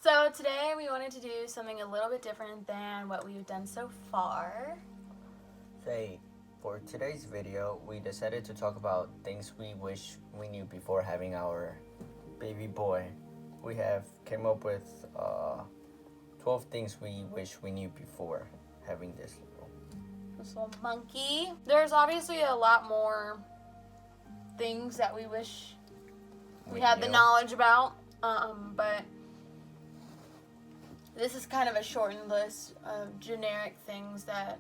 So today we wanted to do something a little bit different than what we've done so far. For today's video, we decided to talk about things we wish we knew before having our baby boy. We have came up with 12 things we wish we knew before having this little monkey. There's obviously a lot more things that we wish we had the knowledge about, but this is kind of a shortened list of generic things that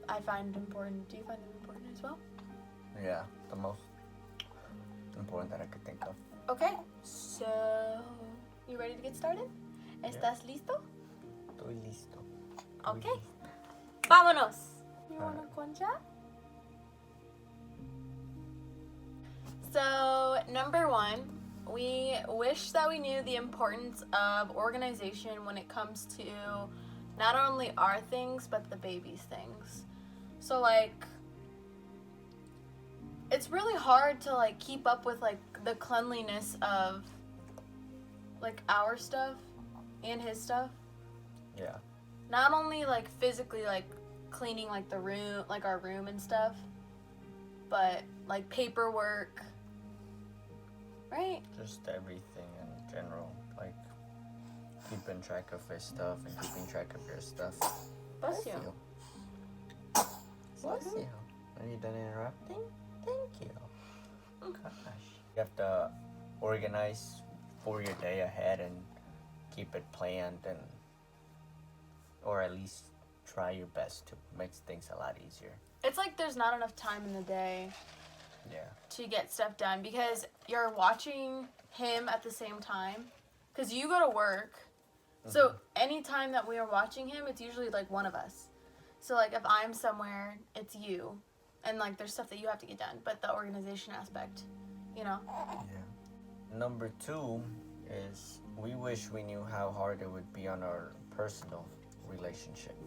I find important. Do you find them important as well? Yeah, the most important that I could think of. Okay, so you ready to get started? ¿Estás listo? Estoy listo. Okay. Vámonos. You want a concha? So, number one, we wish that we knew the importance of organization when it comes to not only our things, but the baby's things. So, like, it's really hard to, like, keep up with, like, the cleanliness of, like, our stuff and his stuff. Yeah. Not only, like, physically, like, cleaning, like, the room, like, our room and stuff, but, like, paperwork, right? Just everything in general, like keeping track of his stuff and keeping track of your stuff. Bless you. Bless you. Are you done interrupting? Thank you. Gosh. You have to organize for your day ahead and keep it planned, and or at least try your best to make things a lot easier. It's like there's not enough time in the day to get stuff done because you're watching him at the same time because you go to work. So anytime that we are watching him, it's usually like one of us. So like if I'm somewhere, it's you, and like there's stuff that you have to get done, but the organization aspect, you know. Yeah. Number 2 is we wish we knew how hard it would be on our personal relationship.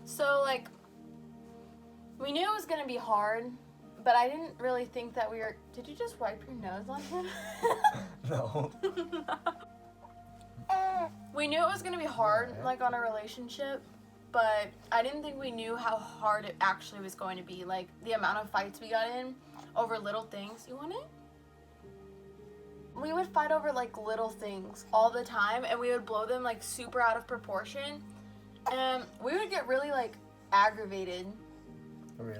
So like we knew it was gonna be hard, but I didn't really think that we were. Did you just wipe your nose on him? No. We knew it was gonna be hard, like on a relationship, but I didn't think we knew how hard it actually was going to be. Like the amount of fights we got in over little things. You want it? We would fight over like little things all the time, and we would blow them like super out of proportion, and we would get really like aggravated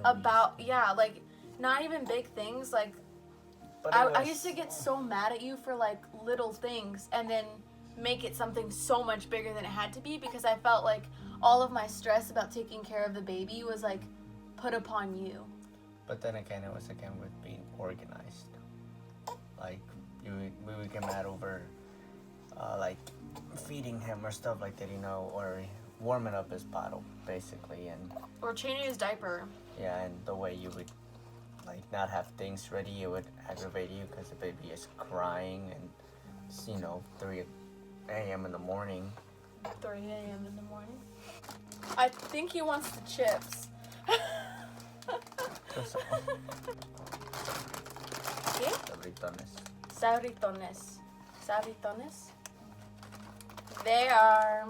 about like not even big things. Like I used to get so mad at you for like little things, and then make it something so much bigger than it had to be because I felt like all of my stress about taking care of the baby was like put upon you. But then again, it was again with being organized. Like we would get mad over like feeding him or stuff like that, you know, or warming up his bottle basically, and or changing his diaper. Yeah, and the way you would like not have things ready, it would aggravate you because the baby is crying, and it's, you know, 3 a.m. in the morning. 3 a.m. in the morning. I think he wants the chips. ¿Qué? Sabritones. Sabritones? They are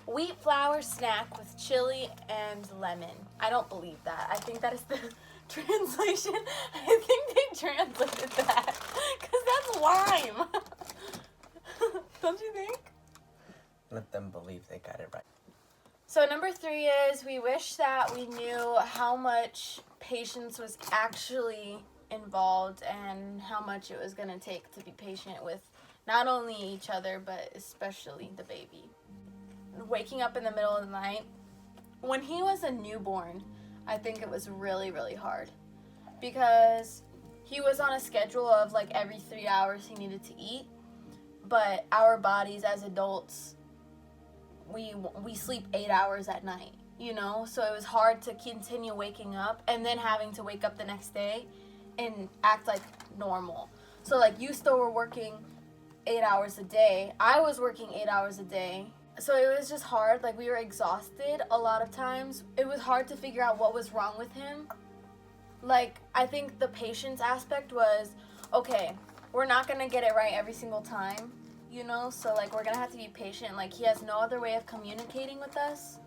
wheat flour snack with chili and lemon. I don't believe that. I think that is the translation. I think they translated that because that's lime. Don't you think? Let them believe they got it right. So number 3 is we wish that we knew how much patience was actually involved and how much it was going to take to be patient with not only each other but especially the baby. Waking up in the middle of the night. When he was a newborn, I think it was really, really hard because he was on a schedule of like every 3 hours he needed to eat, but our bodies as adults, we sleep 8 hours at night, you know, so it was hard to continue waking up and then having to wake up the next day and act like normal. So like you still were working 8 hours a day, I was working 8 hours a day. So it was just hard. Like we were exhausted a lot of times. It was hard to figure out what was wrong with him. Like I think the patience aspect was, okay, we're not gonna get it right every single time. you know, so like we're gonna have to be patient. Like he has no other way of communicating with us,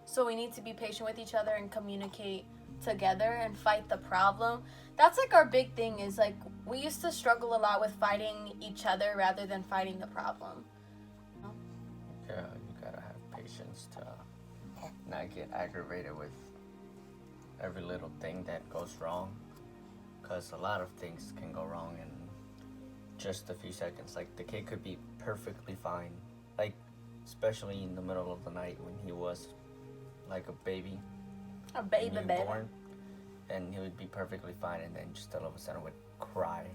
so we need to be patient with each other and communicate together and fight the problem. That's like our big thing, is like we used to struggle a lot with fighting each other rather than fighting the problem. Yeah, you gotta have patience to not get aggravated with every little thing that goes wrong, because a lot of things can go wrong in just a few seconds. Like the kid could be perfectly fine, like especially in the middle of the night when he was like a baby, newborn, and he would be perfectly fine, and then just all of a sudden would cry.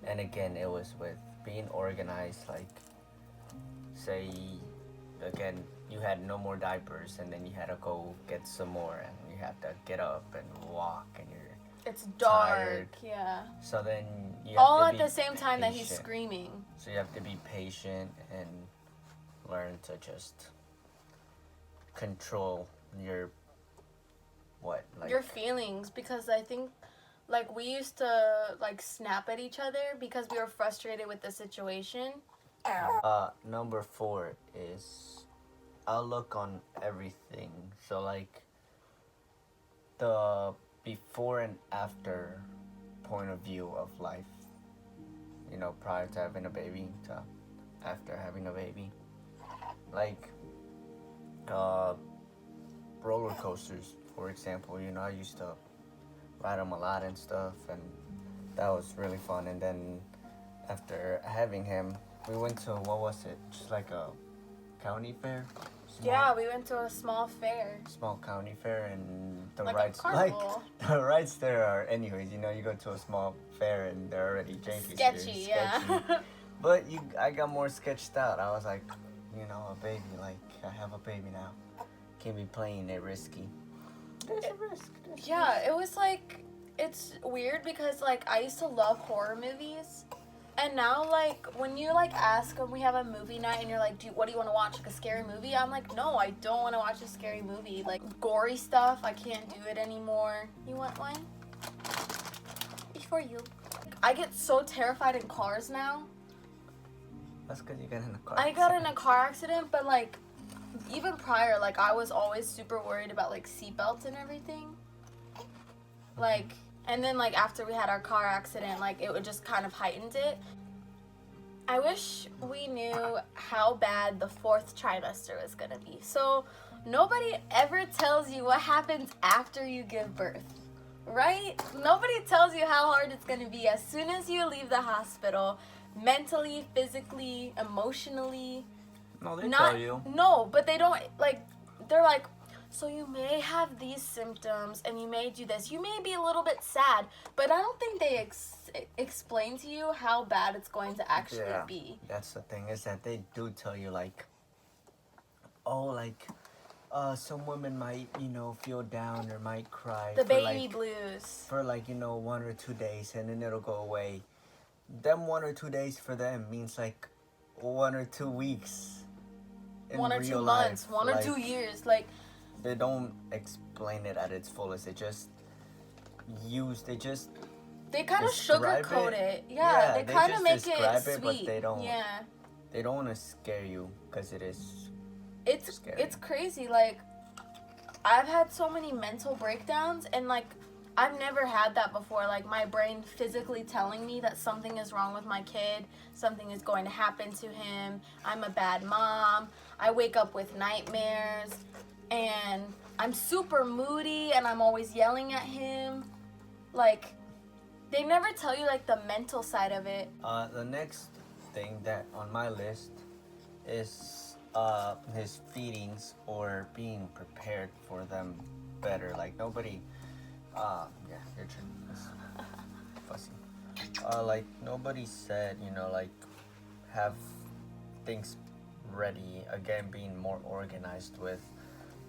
And again, it was with being organized. Like, say again, you had no more diapers, and then you had to go get some more, and you have to get up and walk, and it's dark, tired. yeah. So then you have all to at be the same time patient. that he's screaming. So you have to be patient and learn to just control your your feelings, because I think like we used to like snap at each other because we were frustrated with the situation. Number 4 is outlook on everything. So like the before and after point of view of life, you know, prior to having a baby to after having a baby. Like roller coasters, for example, you know, I used to ride them a lot and stuff, and that was really fun. And then after having him, we went to, what was it, just like a county fair? Yeah, we went to a small county fair, and the like rides, a carnival. the rides there are, anyways, you know, you go to a small fair and they're already janky, sketchy. But I got more sketched out. I was like, you know, a baby, like I have a baby now, can't be playing it risky. There's a risk. It was like, it's weird because like I used to love horror movies, and now like when you like ask when we have a movie night and you're like, what do you want to watch, like a scary movie? I'm like, no, I don't want to watch a scary movie. Like gory stuff, I can't do it anymore. You want one? Before you. I get so terrified in cars now. That's because you got in a car I got in a car accident, but like even prior, like I was always super worried about like seatbelts and everything. Like, and then like after we had our car accident, like it would just kind of heightened it. I wish we knew how bad the 4th trimester was gonna be. So nobody ever tells you what happens after you give birth, right? Nobody tells you how hard it's gonna be as soon as you leave the hospital, mentally, physically, emotionally. No, they tell you. No, but they don't, like, they're like, so you may have these symptoms and you may do this. You may be a little bit sad, but I don't think they explain to you how bad it's going to actually be. That's the thing, is that they do tell you, like, oh, like, some women might, you know, feel down or might cry. The baby blues. For, like, you know, 1 or 2 days, and then it'll go away. Them 1 or 2 days for them means, like, 1 or 2 weeks. 1 or 2 months, 1 or 2 years, like they don't explain it at its fullest. They just they kind of sugarcoat it. Yeah, they kind of make it sweet. But they don't want to scare you, because it's scary. It's crazy. Like I've had so many mental breakdowns, and like I've never had that before. Like my brain physically telling me that something is wrong with my kid, something is going to happen to him, I'm a bad mom, I wake up with nightmares, and I'm super moody, and I'm always yelling at him. Like, they never tell you like the mental side of it. The next thing that on my list is his feedings, or being prepared for them better. Like nobody, yeah, your turn. That's fussy. Like nobody said, you know, like have things ready. Again, being more organized with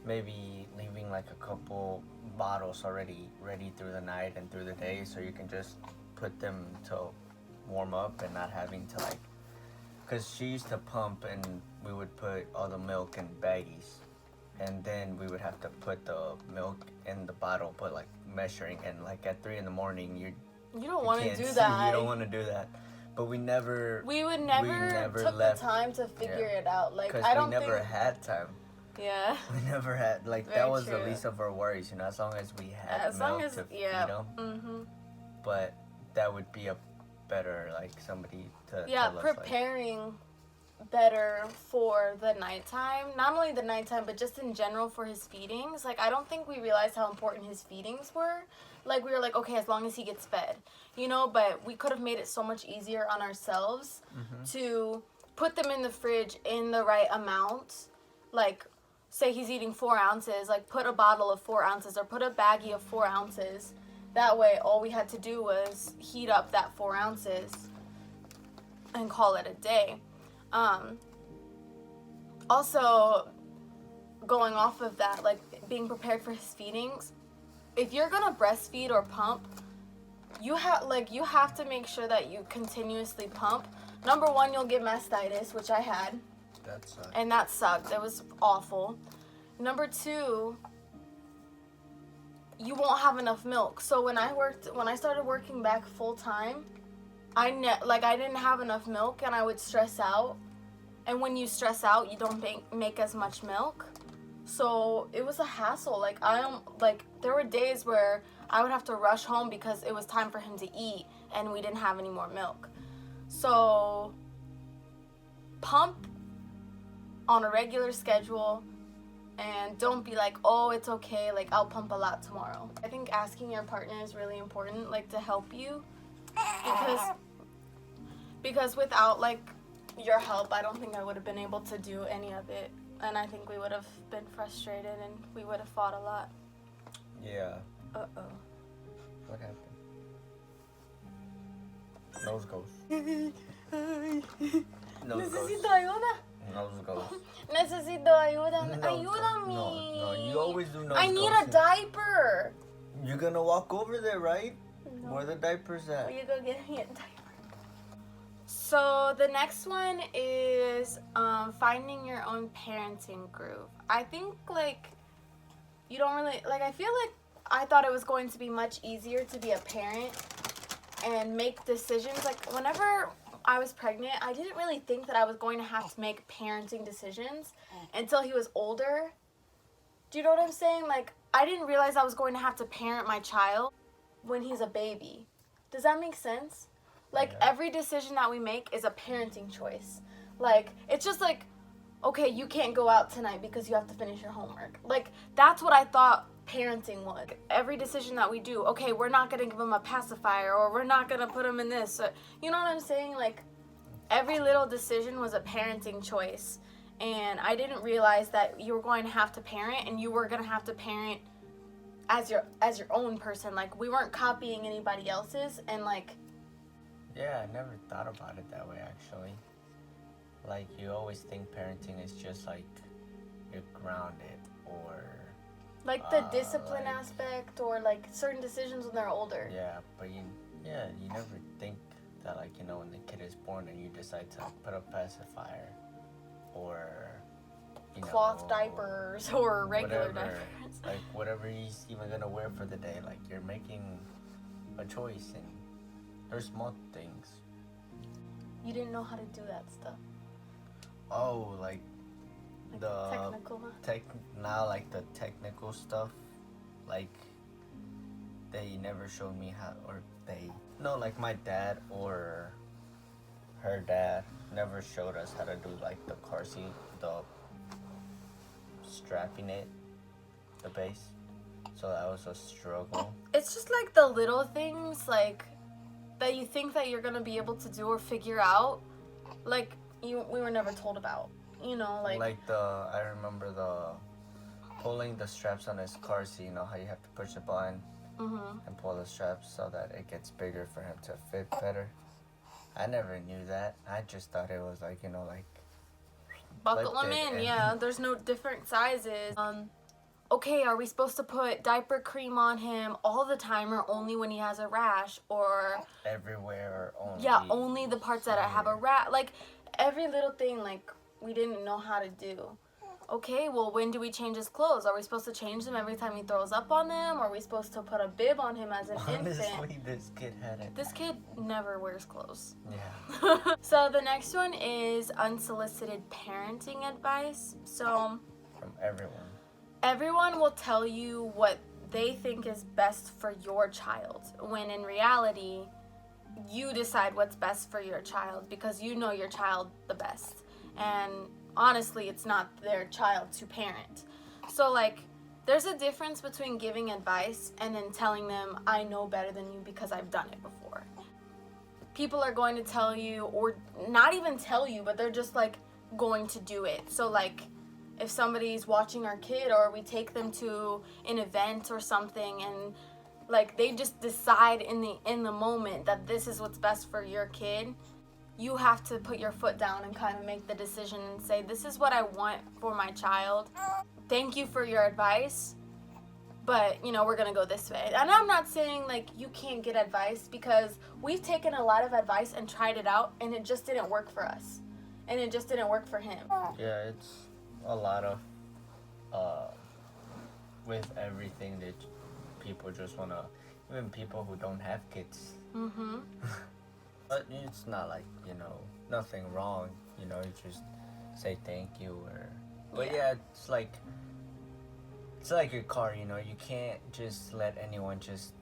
maybe leaving like a couple bottles already ready through the night and through the day, so you can just put them to warm up and not having to like, because she used to pump and we would put all the milk in baggies, and then we would have to put the milk in the bottle, but like measuring, and like at 3 a.m. you don't want to do see, that. you don't want to do that. But we never took left. the time to figure it out. Like, Because I don't we never think... had time. Yeah. We never had, like, Very that was true. the least of our worries, you know, as long as we had As milk long as, to yeah. feed them. Mm-hmm. But that would be a better, like, somebody to Yeah, tell us, preparing better for the nighttime. Not only the nighttime, but just in general for his feedings. Like, I don't think we realized how important his feedings were. Like, we were like, okay, as long as he gets fed, you know, but we could have made it so much easier on ourselves to put them in the fridge in the right amount. Like, say he's eating 4 ounces, like, put a bottle of 4 ounces or put a baggie of 4 ounces. That way, all we had to do was heat up that 4 ounces and call it a day. Also, going off of that, like, being prepared for his feedings, if you're gonna breastfeed or pump, you have to make sure that you continuously pump. Number 1, you'll get mastitis, which I had. That sucked. And that sucked. It was awful. Number 2, you won't have enough milk. So when I started working back full time, I didn't have enough milk, and I would stress out. And when you stress out, you don't make as much milk. So it was a hassle. There were days where I would have to rush home because it was time for him to eat and we didn't have any more milk. So pump on a regular schedule, and don't be like, oh, it's okay, like, I'll pump a lot tomorrow. I think asking your partner is really important, like, to help you, because without, like, your help, I don't think I would have been able to do any of it, and I think we would have been frustrated and we would have fought a lot. Yeah. Uh-oh. What happened? Nose goes. Nose goes. Necesito ayuda. Nose goes. Necesito ayuda. Nose Ayúdame. No, you always do nose I need goes. a diaper. You're gonna walk over there, right? No. Where the diapers at? Will you go get me a diaper? So the next one is finding your own parenting groove. I think, like, you don't really, like, I feel like I thought it was going to be much easier to be a parent and make decisions. Like, whenever I was pregnant, I didn't really think that I was going to have to make parenting decisions until he was older. Do you know what I'm saying? Like, I didn't realize I was going to have to parent my child when he's a baby. Does that make sense? Like, every decision that we make is a parenting choice. Like, it's just like, okay, you can't go out tonight because you have to finish your homework. Like, that's what I thought parenting was. Every decision that we do, okay, we're not going to give him a pacifier, or we're not going to put him in this. You know what I'm saying? Like, every little decision was a parenting choice. And I didn't realize that you were going to have to parent, and you were going to have to parent as your own person. Like, we weren't copying anybody else's, and, like... Yeah, I never thought about it that way, actually. Like, you always think parenting is just, like, you're grounded, or... Like, the discipline aspect, or, like, certain decisions when they're older. Yeah, but you never think that, like, you know, when the kid is born and you decide to put a pacifier, or, you know... Cloth diapers, or regular whatever, diapers. Like, whatever he's even gonna wear for the day, like, you're making a choice, and there's small things. You didn't know how to do that stuff. Oh, like the technical, huh? like the technical stuff, like they never showed me how, or like my dad or her dad never showed us how to do, like, the car seat, the strapping it, the base. So that was a struggle. It's just like the little things, like, that you think that you're gonna be able to do or figure out, like, we were never told about, you know, like I remember pulling the straps on his car seat. You know how you have to push a button and pull the straps so that it gets bigger for him to fit better. I never knew that. I just thought it was like, you know, like, buckle them in. Yeah, there's no different sizes. Okay, are we supposed to put diaper cream on him all the time, or only when he has a rash, or everywhere, or only... Yeah, only the parts that have a rash. Like, every little thing, like, we didn't know how to do. okay, well, when do we change his clothes? Are we supposed to change them every time he throws up on them? Are we supposed to put a bib on him as an Honestly, infant? this kid had it. This kid never wears clothes. Yeah. So the next one is unsolicited parenting advice. So From everyone. everyone will tell you what they think is best for your child, when in reality, you decide what's best for your child because you know your child the best. And honestly, it's not their child to parent. So, like, there's a difference between giving advice and then telling them, I know better than you because I've done it before. People are going to tell you, or not even tell you, but they're just like going to do it. So, like, if somebody's watching our kid or we take them to an event or something and like they just decide in the moment that this is what's best for your kid, you have to put your foot down and kind of make the decision and say, this is what I want for my child. Thank you for your advice, but we're gonna go this way. And I'm not saying like you can't get advice, because we've taken a lot of advice and tried it out and it just didn't work for us, and it just didn't work for him. Yeah, it's a lot of with everything that people just wanna, even people who don't have kids. Mm-hmm. But it's not like, nothing wrong, you just say thank you or, but yeah, it's like your car, you can't just let anyone just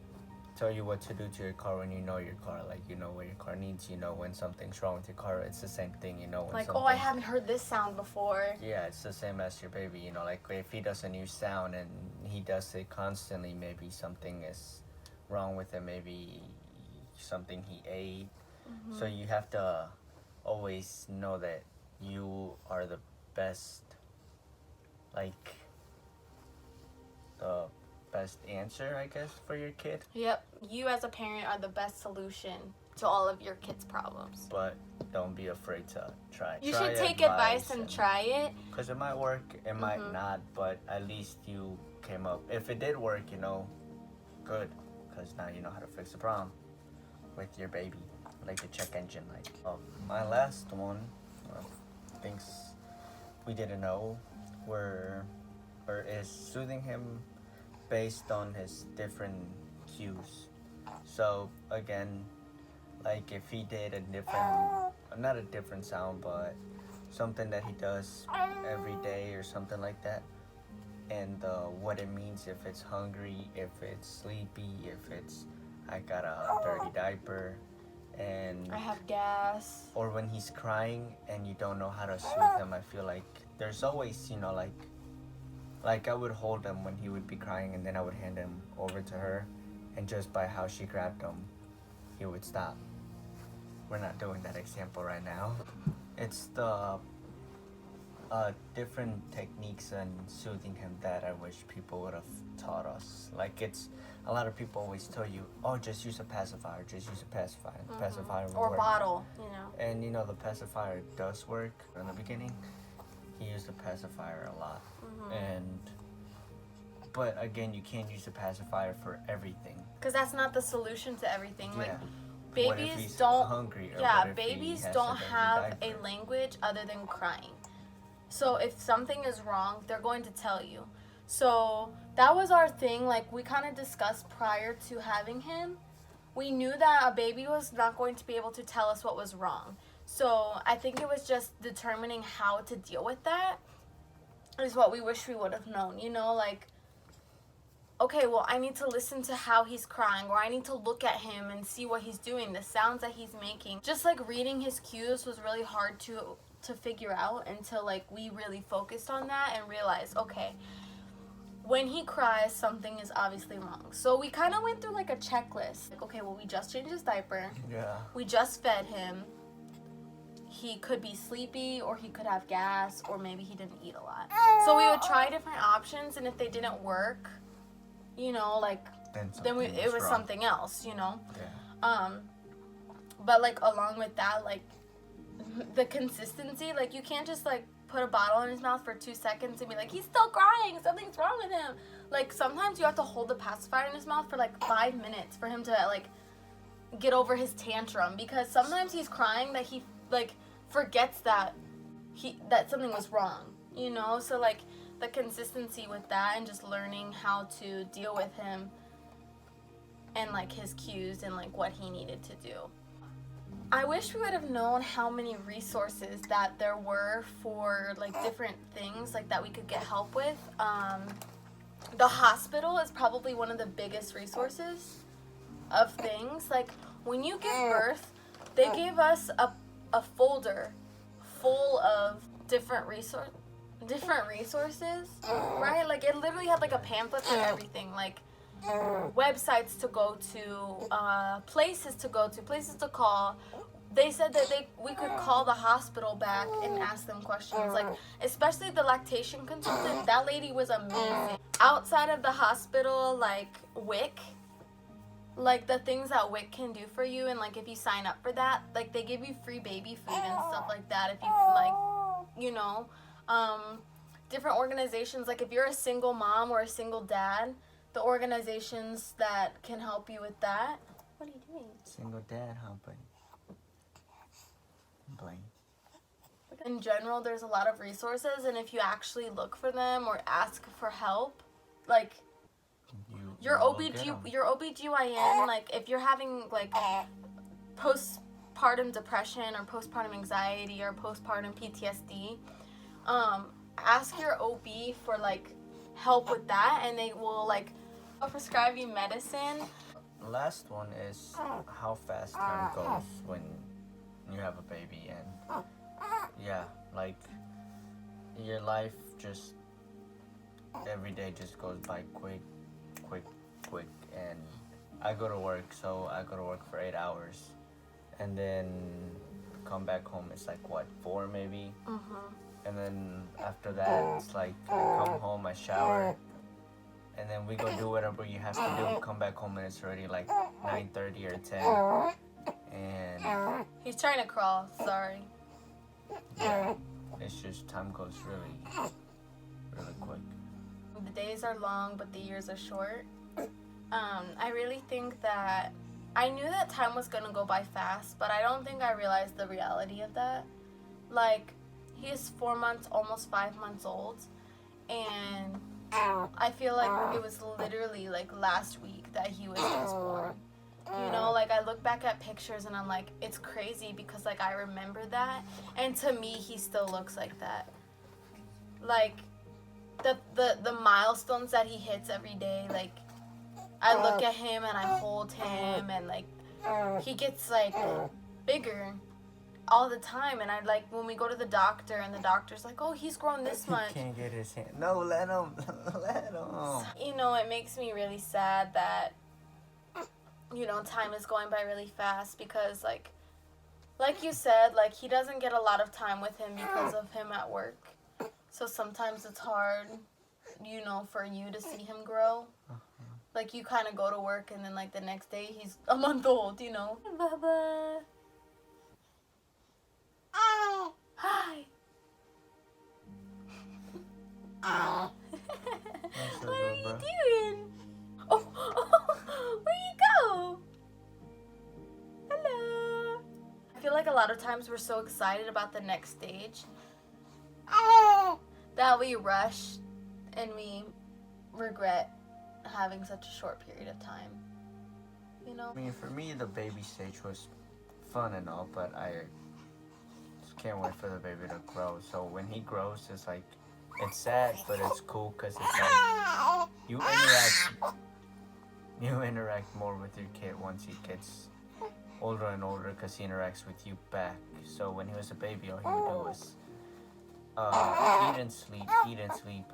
tell you what to do to your car when you know your car, like you know what your car needs, when something's wrong with your car. It's the same thing, when Like, something, oh, I haven't heard this sound before. yeah, it's the same as your baby, like if he does a new sound and he does it constantly, maybe something is wrong with him, maybe something he ate. Mm-hmm. So you have to always know that you are the best, like the best answer, I guess, for your kid. Yep. You as a parent are the best solution to all of your kids' problems. But don't be afraid to try. You should take advice and try it. Because it might work, it might not, but at least you came up. If it did work, good. Because now you know how to fix the problem with your baby. Like the check engine light. My last one, things we didn't know is soothing him based on his different cues. So again, like if he did a different, not a different sound, but something that he does every day or something like that, and what it means, if it's hungry, if it's sleepy, if it's I got a dirty diaper, and I have gas. or when he's crying and you don't know how to soothe him. I feel like there's always, like I would hold him when he would be crying, and then I would hand him over to her, and just by how she grabbed him, he would stop. We're not doing that example right now. It's the different techniques and soothing him that I wish people would have taught us. Like a lot of people always tell you, oh, just use a pacifier, just use a pacifier. The pacifier will Or work. bottle, And the pacifier does work. In the beginning, he used the pacifier a lot. But again, you can't use a pacifier for everything. Because that's not the solution to everything. Yeah. Like, What if babies he's don't. hungry, or Yeah, what if he babies has don't a dirty have a diaper? language other than crying. So if something is wrong, they're going to tell you. So that was our thing. Like, we kind of discussed prior to having him. We knew that a baby was not going to be able to tell us what was wrong. So I think it was just determining how to deal with that is what we wish we would have known. Like, okay, well, I need to listen to how he's crying, or I need to look at him and see what he's doing, the sounds that he's making. Just like reading his cues was really hard to figure out until like we really focused on that and realized, okay, when he cries, something is obviously wrong. So we kind of went through like a checklist. Like, okay, well, we just changed his diaper. Yeah. We just fed him. He could be sleepy, or he could have gas, or maybe he didn't eat a lot. So we would try different options, and if they didn't work, like then it was wrong. something else, Yeah. But like along with that, like the consistency, like you can't just like put a bottle in his mouth for 2 seconds and be like, he's still crying, something's wrong with him. Like sometimes you have to hold the pacifier in his mouth for like 5 minutes for him to like get over his tantrum, because sometimes he's crying that he like forgets that something was wrong, you know? So like the consistency with that and just learning how to deal with him and like his cues and like what he needed to do. I wish we would have known how many resources that there were for like different things like that we could get help with. The hospital is probably one of the biggest resources of things. Like when you give birth, they gave us a folder full of different resources, right? Like it literally had like a pamphlet for everything, like websites to go to, places to go to, places to call. They said that we could call the hospital back and ask them questions, like especially the lactation consultant. That lady was amazing. Outside of the hospital, like WIC, like the things that WIC can do for you, and like if you sign up for that, like they give you free baby food and stuff like that. If you like, you know, different organizations, like if you're a single mom or a single dad, the organizations that can help you with that. What are you doing? Single dad, huh, buddy? Blaine. In general, there's a lot of resources, and if you actually look for them or ask for help, like your OBGYN, like if you're having like postpartum depression or postpartum anxiety or postpartum PTSD, ask your OB for like help with that, and they will like prescribe you medicine. Last one is how fast time goes when you have a baby, and yeah, like your life just every day just goes by quick, and I go to work, so I go to work for 8 hours, and then come back home, it's like what, 4 maybe? And then after that, it's like I come home, I shower, and then we go do whatever you have to do, come back home, and it's already like 9:30 or 10, and He's trying to crawl, sorry. yeah, it's just time goes really quick. The days are long, but the years are short. I really think that I knew that time was gonna go by fast, but I don't think I realized the reality of that. Like, he is 4 months, almost 5 months old, and I feel like it was literally like last week that he was just born. You know, like I look back at pictures and I'm like, it's crazy because like I remember that, and to me he still looks like that. Like the milestones that he hits every day, like I look at him and I hold him, and like he gets like bigger all the time, and I like when we go to the doctor and the doctor's like, oh, he's grown this much. He can't get his hand. No, let him. Let him. You know, it makes me really sad that, you know, time is going by really fast because like you said, like he doesn't get a lot of time with him because of him at work. So sometimes it's hard, you know, for you to see him grow. Like you kind of go to work and then like the next day he's a month old, you know. Bubba. Hi. What are you doing? Oh, where you go? Hello. I feel like a lot of times we're so excited about the next stage that we rush and we regret having such a short period of time. You know? I mean, for me, the baby stage was fun and all, but I just can't wait for the baby to grow. So when he grows, it's like, it's sad, but it's cool because it's like you interact more with your kid once he gets older and older because he interacts with you back. So when he was a baby, all he would do was eat and sleep,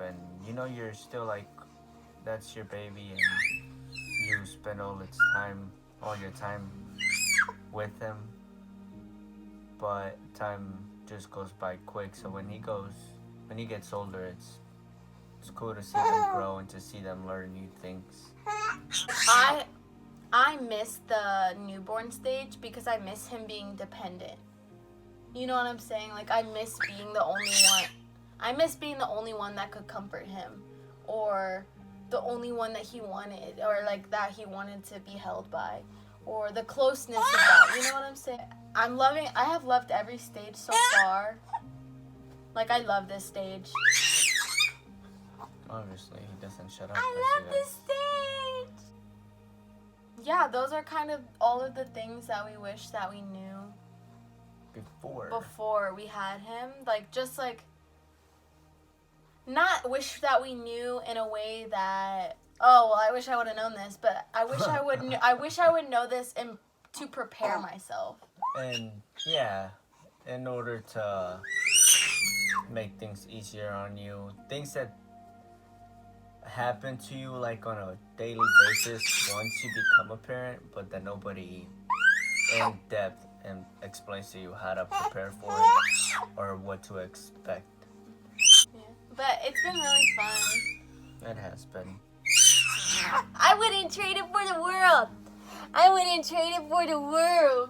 and you know you're still like, that's your baby, and you spend all your time with him, but time just goes by quick. So when he gets older, it's cool to see them grow and to see them learn new things. I miss the newborn stage because I miss him being dependent. You know what I'm saying? Like I miss being the only one. I miss being the only one that could comfort him, or the only one that he wanted, or like that he wanted to be held by, or the closeness of that. You know what I'm saying? I have loved every stage so far. Like, I love this stage. Obviously, he doesn't shut up. I love this stage! Yeah, those are kind of all of the things that we wish that we knew before we had him. Like, just like, not wish that we knew in a way that, oh, well, I wish I would have known this, but I wish I would I wish I would know this to prepare myself. And yeah, in order to make things easier on you, things that happen to you like on a daily basis once you become a parent, but that nobody in depth and explains to you how to prepare for it or what to expect. Yeah. But it's been really fun. It has been. I wouldn't trade it for the world. I wouldn't trade it for the world.